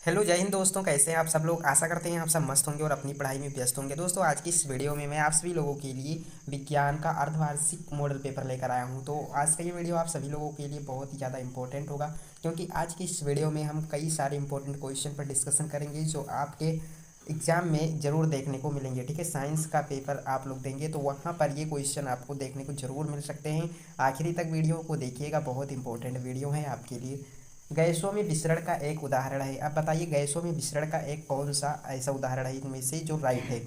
Hello जय हिंद दोस्तों, कैसे हैं आप सब लोग। आशा करते हैं आप सब मस्त होंगे और अपनी पढ़ाई में व्यस्त होंगे। दोस्तों आज की इस वीडियो में मैं आप सभी लोगों के लिए विज्ञान का अर्धवार्षिक मॉडल पेपर लेकर आया हूं। तो आज का ये वीडियो आप सभी लोगों के लिए बहुत ही ज़्यादा इंपॉर्टेंट होगा, क्योंकि आज की इस वीडियो में हम कई सारे इंपॉर्टेंट क्वेश्चन पर डिस्कशन करेंगे जो आपके एग्जाम में ज़रूर देखने को मिलेंगे। ठीक है, साइंस का पेपर आप लोग देंगे तो वहाँ पर ये क्वेश्चन आपको देखने को ज़रूर मिल सकते हैं। आखिरी तक वीडियो को देखिएगा, बहुत इंपॉर्टेंट वीडियो है आपके लिए। गैसों में विसरण का एक उदाहरण है। अब बताइए गैसों में विसरण का एक कौन सा ऐसा उदाहरण है इनमें से जो राइट है।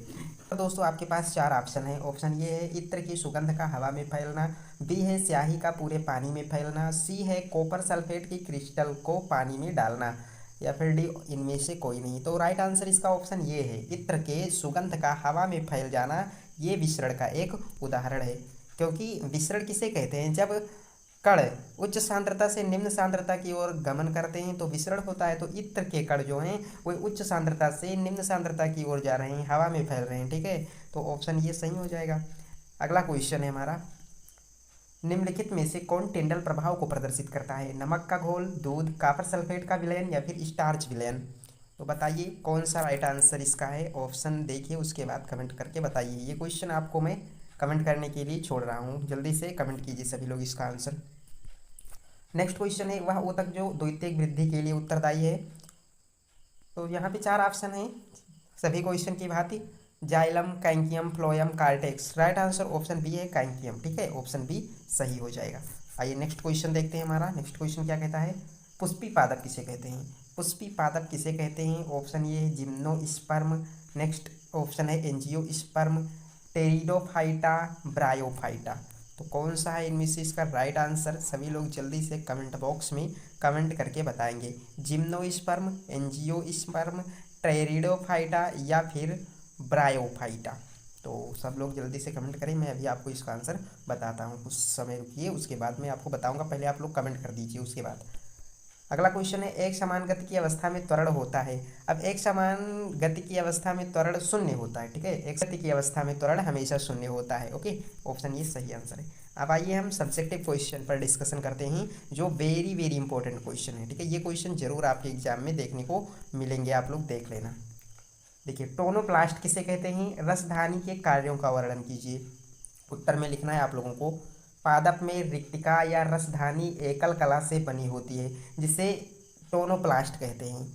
तो दोस्तों आपके पास चार ऑप्शन है। ऑप्शन ये है इत्र की सुगंध का हवा में फैलना, बी है स्याही का पूरे पानी में फैलना, सी है कॉपर सल्फेट की क्रिस्टल को पानी में डालना, या फिर डी इनमें से कोई नहीं। तो राइट आंसर इसका ऑप्शन ये है, इत्र के सुगंध का हवा में फैल जाना ये विसरण का एक उदाहरण है। क्योंकि विसरण किसे कहते हैं, जब कण उच्च सांद्रता से निम्न सांद्रता की ओर गमन करते हैं तो विसरण होता है। तो इत्र के कण जो हैं वो उच्च सांद्रता से निम्न सांद्रता की ओर जा रहे हैं, हवा में फैल रहे हैं। ठीक है, तो ऑप्शन ये सही हो जाएगा। अगला क्वेश्चन है हमारा, निम्नलिखित में से कौन टिंडल प्रभाव को प्रदर्शित करता है। नमक का घोल, दूध, कॉपर सल्फेट का विलयन या फिर स्टार्च विलयन। तो बताइए कौन सा राइट आंसर इसका है। ऑप्शन देखिए, उसके बाद कमेंट करके बताइए। ये क्वेश्चन आपको मैं कमेंट करने के लिए छोड़ रहा हूँ, जल्दी से कमेंट कीजिए सभी लोग इसका आंसर। नेक्स्ट क्वेश्चन है, वह ऊतक जो द्वितीयक वृद्धि के लिए उत्तरदायी है। तो यहाँ पे चार ऑप्शन है सभी क्वेश्चन की भांति, xylem, cambium, phloem, cortex. Right answer option B है, कैंकियम। ठीक है, ऑप्शन बी सही हो जाएगा। आइए नेक्स्ट क्वेश्चन देखते हैं। हमारा नेक्स्ट क्वेश्चन क्या कहता है, पुष्पी पादप किसे कहते हैं। पुष्पी पादप किसे कहते हैं। ऑप्शन ये है जिम्नोस्पर्म, नेक्स्ट ऑप्शन है एंजियोस्पर्म, टेरिडोफाइटा, ब्रायोफाइटा। तो कौन सा है इनमें से इसका राइट आंसर, सभी लोग जल्दी से कमेंट बॉक्स में कमेंट करके बताएंगे। जिम्नोस्पर्म, एंजियोस्पर्म, टेरिडोफाइटा या फिर ब्रायोफाइटा। तो सब लोग जल्दी से कमेंट करें, मैं अभी आपको इसका आंसर बताता हूँ। कुछ समय रुकिए, उसके बाद मैं आपको बताऊंगा। पहले आप लोग कमेंट कर दीजिए उसके बाद। अगला क्वेश्चन है, एक समान गति की अवस्था में त्वरण होता है। अब एक समान गति की अवस्था में त्वरण शून्य होता है। ठीक है, एक गति की अवस्था में त्वरण हमेशा शून्य होता है। ओके, ऑप्शन ये सही आंसर है। अब आइए हम सब्जेक्टिव क्वेश्चन पर डिस्कशन करते हैं, जो वेरी वेरी इंपॉर्टेंट क्वेश्चन है। ठीक है, ये क्वेश्चन जरूर आपके एग्जाम में देखने को मिलेंगे, आप लोग देख लेना। देखिए, टोनोप्लास्ट किसे कहते हैं। रसधानी के कार्यों का वर्णन कीजिए। उत्तर में लिखना है आप लोगों को, पादप में रिक्तिका या रसधानी एकल कला से बनी होती है, जिसे टोनोप्लास्ट कहते हैं।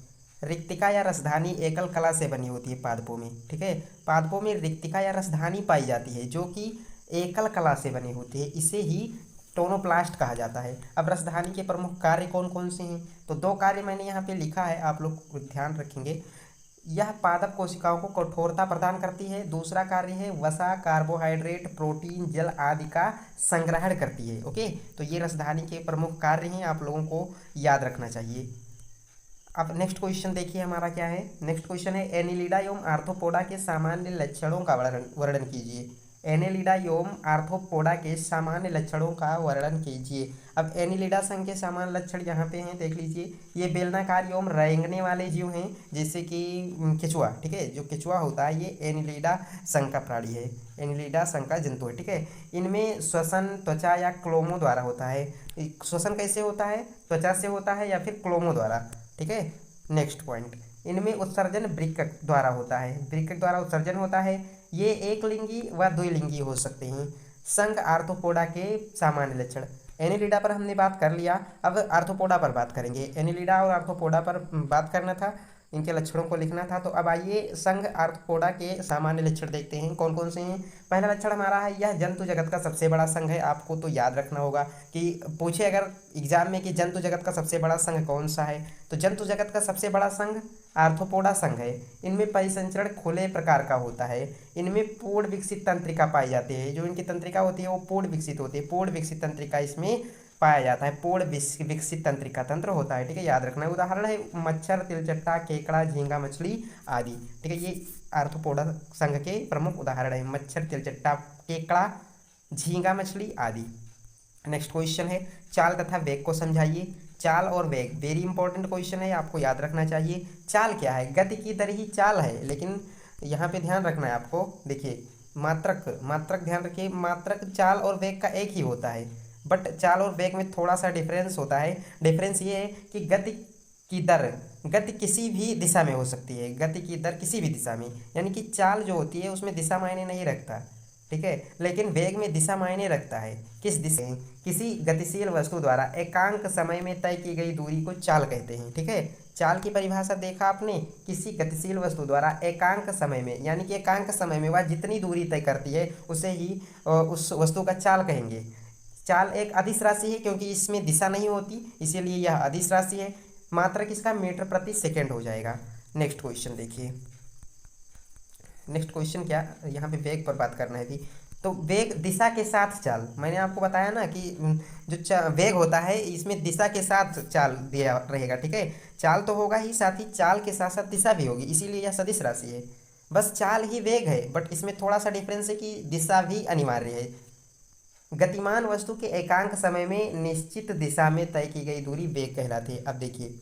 रिक्तिका या रसधानी एकल कला से बनी होती है पादपों में। ठीक है, पादपों में रिक्तिका या रसधानी पाई जाती है जो कि एकल कला से बनी होती है, इसे ही टोनोप्लास्ट कहा जाता है। अब रसधानी के प्रमुख कार्य कौन कौन से हैं, तो दो कार्य मैंने यहाँ पे लिखा है, आप लोग ध्यान रखेंगे। यह पादप कोशिकाओं को कठोरता प्रदान करती है। दूसरा कार्य है वसा, कार्बोहाइड्रेट, प्रोटीन, जल आदि का संग्रहण करती है। ओके, तो ये रसधानी के प्रमुख कार्य हैं, आप लोगों को याद रखना चाहिए। अब नेक्स्ट क्वेश्चन देखिए हमारा क्या है। नेक्स्ट क्वेश्चन है, एनिलिडा एवं आर्थ्रोपोडा के सामान्य लक्षणों का वर्णन वर्णन कीजिए। एनिलिडा एवं आर्थ्रोपोडा के सामान्य लक्षणों का वर्णन कीजिए। अब एनिलिडा संघ के सामान्य लक्षण यहाँ पे हैं, देख लीजिए। ये बेलनाकार एवं रेंगने वाले जीव हैं, जैसे कि केचुआ। ठीक है, जो केचुआ होता है ये एनिलिडा संघ का प्राणी है, एनिलिडा संघ का जंतु है। ठीक है, इनमें श्वसन त्वचा या क्लोमो द्वारा होता है। श्वसन कैसे होता है, त्वचा से होता है या फिर क्लोमो द्वारा। ठीक है, नेक्स्ट पॉइंट, इनमें उत्सर्जन वृक्क द्वारा होता है, वृक्क द्वारा उत्सर्जन होता है। ये एक लिंगी व द्विलिंगी हो सकते हैं। संघ आर्थ्रोपोडा के सामान्य लक्षण, एनिलिडा पर हमने बात कर लिया, अब आर्थ्रोपोडा पर बात करेंगे। एनिलिडा और आर्थ्रोपोडा पर बात करना था, इनके लक्षणों को लिखना था। तो अब आइए संघ आर्थ्रोपोडा के सामान्य लक्षण देखते हैं कौन कौन से हैं। पहला लक्षण हमारा है, यह जंतु जगत का सबसे बड़ा संघ है। आपको तो याद रखना होगा कि पूछे अगर एग्जाम में कि जंतु जगत का सबसे बड़ा संघ कौन सा है, तो जंतु जगत का सबसे बड़ा संघ आर्थ्रोपोडा संघ है। इनमें परिसंचरण खुले प्रकार का होता है। इनमें पूर्ण विकसित तंत्रिका पाई जाती है, जो इनकी तंत्रिका होती है वो पूर्ण विकसित होती है। पूर्ण विकसित तंत्रिका इसमें पाया जाता है, पूर्ण विकसित तंत्रिका तंत्र होता है। ठीक है, याद रखना है। उदाहरण है मच्छर, तिलचट्टा, केकड़ा, झींगा मछली आदि। ठीक है, ये आर्थ्रोपोडा संघ के प्रमुख उदाहरण है, मच्छर, तिलचट्टा, केकड़ा, झींगा मछली आदि। नेक्स्ट क्वेश्चन है, चाल तथा वेग को समझाइए। चाल और वेग वेरी इंपॉर्टेंट क्वेश्चन है, आपको याद रखना चाहिए। चाल क्या है, गति की तरह ही चाल है, लेकिन यहाँ पे ध्यान रखना है आपको। देखिए, मात्रक मात्रक ध्यान रखिए, मात्रक चाल और वेग का एक ही होता है, बट चाल और वेग में थोड़ा सा डिफरेंस होता है। डिफरेंस ये है कि गति की दर गति किसी भी दिशा में हो सकती है, गति की दर किसी भी दिशा में, यानी कि चाल जो होती है उसमें दिशा मायने नहीं रखता, ठीक है, लेकिन वेग में दिशा मायने रखता है। किस दिशा? किसी गतिशील वस्तु द्वारा एकांक समय में तय की गई दूरी को चाल कहते हैं, ठीक है। चाल की परिभाषा देखा आपने, किसी गतिशील वस्तु द्वारा एकांक समय में, यानी कि एकांक समय में वह जितनी दूरी तय करती है उसे ही उस वस्तु का चाल कहेंगे। चाल एक अदिश राशि है क्योंकि इसमें दिशा नहीं होती, इसीलिए यह अदिश राशि है। मात्रक इसका मीटर प्रति सेकंड हो जाएगा। नेक्स्ट क्वेश्चन देखिए, नेक्स्ट क्वेश्चन क्या, यहाँ पे वेग पर बात करना है थी। तो वेग दिशा के साथ चाल, मैंने आपको बताया ना कि जो वेग होता है इसमें दिशा के साथ चाल दिया रहेगा, ठीक है। चाल तो होगा ही, साथ ही चाल के साथ साथ दिशा भी होगी, इसीलिए यह सदिश राशि है। बस चाल ही वेग है, बट इसमें थोड़ा सा डिफरेंस है कि दिशा भी अनिवार्य है। गतिमान वस्तु के एकांक समय में निश्चित दिशा में तय की गई दूरी वेग कहलाती है। अब देखिए,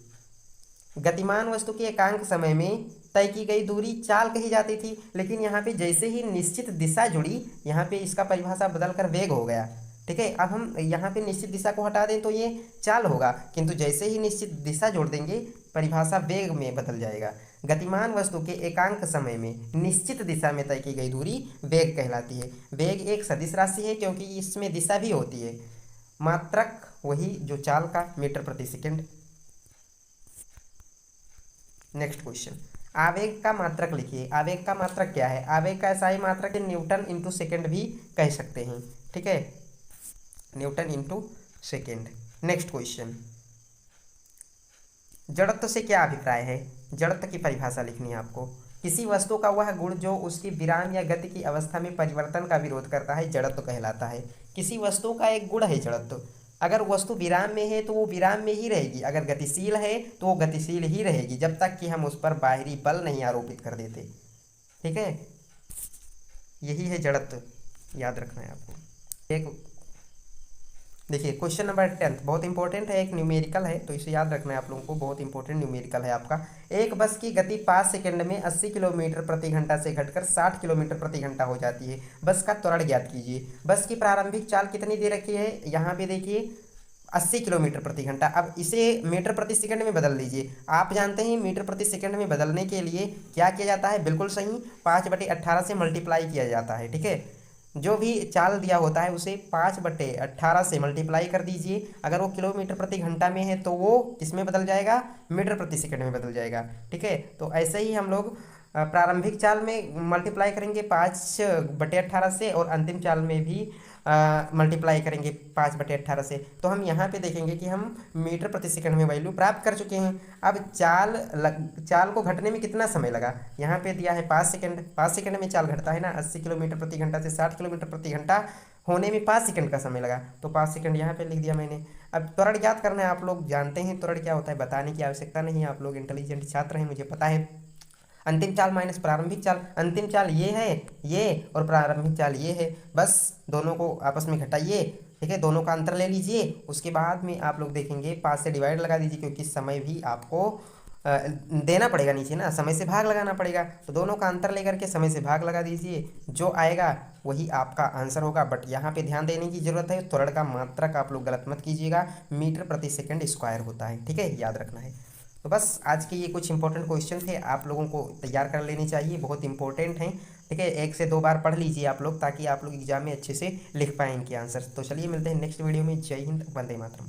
गतिमान वस्तु के एकांक समय में तय की गई दूरी चाल कही जाती थी, लेकिन यहाँ पे जैसे ही निश्चित दिशा जुड़ी, यहाँ पे इसका परिभाषा बदलकर वेग हो गया, ठीक है। अब हम यहाँ पे निश्चित दिशा को हटा दें तो ये चाल होगा, किंतु जैसे ही निश्चित दिशा जोड़ देंगे परिभाषा वेग में बदल जाएगा। गतिमान वस्तु के एकांक समय में निश्चित दिशा में तय की गई दूरी वेग कहलाती है। वेग एक सदिश राशि है क्योंकि इसमें दिशा भी होती है। मात्रक वही जो चाल का, मीटर प्रति सेकंड। नेक्स्ट क्वेश्चन, आवेग का मात्रक लिखिए। आवेग का मात्रक क्या है? आवेग का ऐसा ही मात्रक है न्यूटन इंटू सेकेंड भी कह सकते हैं, ठीक है, Newton into second. Next question, जड़त्व से क्या अभिप्राय है? जड़त्व की परिभाषा लिखनी है आपको। किसी वस्तु का वह गुण जो उसकी विराम या गति की अवस्था में परिवर्तन का विरोध करता है जड़त्व कहलाता है। किसी वस्तु का एक गुण है जड़त्व। अगर वस्तु विराम में है तो वो विराम में ही रहेगी, अगर गतिशील है तो वो गतिशील ही रहेगी, जब तक कि हम उस पर बाहरी बल नहीं आरोपित कर देते, ठीक है। यही है जड़त्व, याद रखना है आपको। एक देखिए क्वेश्चन नंबर 10 बहुत इंपॉर्टेंट है, एक न्यूमेरिकल है तो इसे याद रखना है आप लोगों को, बहुत इंपॉर्टेंट न्यूमेरिकल है आपका। एक बस की गति 5 सेकंड में 80 किलोमीटर प्रति घंटा से घटकर 60 किलोमीटर प्रति घंटा हो जाती है। बस का त्वरण ज्ञात कीजिए। बस की प्रारंभिक चाल कितनी दे रखी है? यहाँ पे देखिए 80 किलोमीटर प्रति घंटा। अब इसे मीटर प्रति सेकंड में बदल लीजिए। आप जानते हैं मीटर प्रति सेकंड में बदलने के लिए क्या किया जाता है? बिल्कुल सही, 5/18 से मल्टीप्लाई किया जाता है, ठीक है। जो भी चाल दिया होता है उसे 5/18 से मल्टीप्लाई कर दीजिए। अगर वो किलोमीटर प्रति घंटा में है तो वो किसमें बदल जाएगा? मीटर प्रति सेकंड में बदल जाएगा, ठीक है। तो ऐसे ही हम लोग प्रारंभिक चाल में मल्टीप्लाई करेंगे 5/18 से, और अंतिम चाल में भी मल्टीप्लाई करेंगे 5/18 से। तो हम यहाँ पे देखेंगे कि हम मीटर प्रति सेकंड में वैल्यू प्राप्त कर चुके हैं। अब चाल को घटने में कितना समय लगा? यहाँ पे दिया है 5 सेकंड। 5 सेकंड में चाल घटता है ना, 80 किलोमीटर प्रति घंटा से 60 किलोमीटर प्रति घंटा होने में 5 सेकंड का समय लगा, तो 5 सेकंड यहाँ पे लिख दिया मैंने। अब त्वरण ज्ञात करना है, आप लोग जानते हैं त्वरण क्या होता है, बताने की आवश्यकता नहीं है, आप लोग इंटेलिजेंट छात्र हैं, मुझे पता है। अंतिम चाल माइनस प्रारंभिक चाल, अंतिम चाल ये है ये, और प्रारंभिक चाल ये है, बस दोनों को आपस में घटाइए, ठीक है, दोनों का अंतर ले लीजिए। उसके बाद में आप लोग देखेंगे 5 से डिवाइड लगा दीजिए, क्योंकि समय भी आपको देना पड़ेगा नीचे ना, समय से भाग लगाना पड़ेगा। तो दोनों का अंतर लेकर के समय से भाग लगा दीजिए, जो आएगा वही आपका आंसर होगा। बट यहाँ पे ध्यान देने की जरूरत है, त्वरण का मात्रक आप लोग गलत मत कीजिएगा, मीटर प्रति सेकंड स्क्वायर होता है, ठीक है, याद रखना है। तो बस आज के ये कुछ इंपॉर्टेंट क्वेश्चन थे, आप लोगों को तैयार कर लेने चाहिए, बहुत इंपॉर्टेंट हैं, ठीक है। 1 से 2 बार पढ़ लीजिए आप लोग, ताकि आप लोग एग्जाम में अच्छे से लिख पाएँ इनके आंसर। तो चलिए मिलते हैं नेक्स्ट वीडियो में। जय हिंद, वंदे मातरम।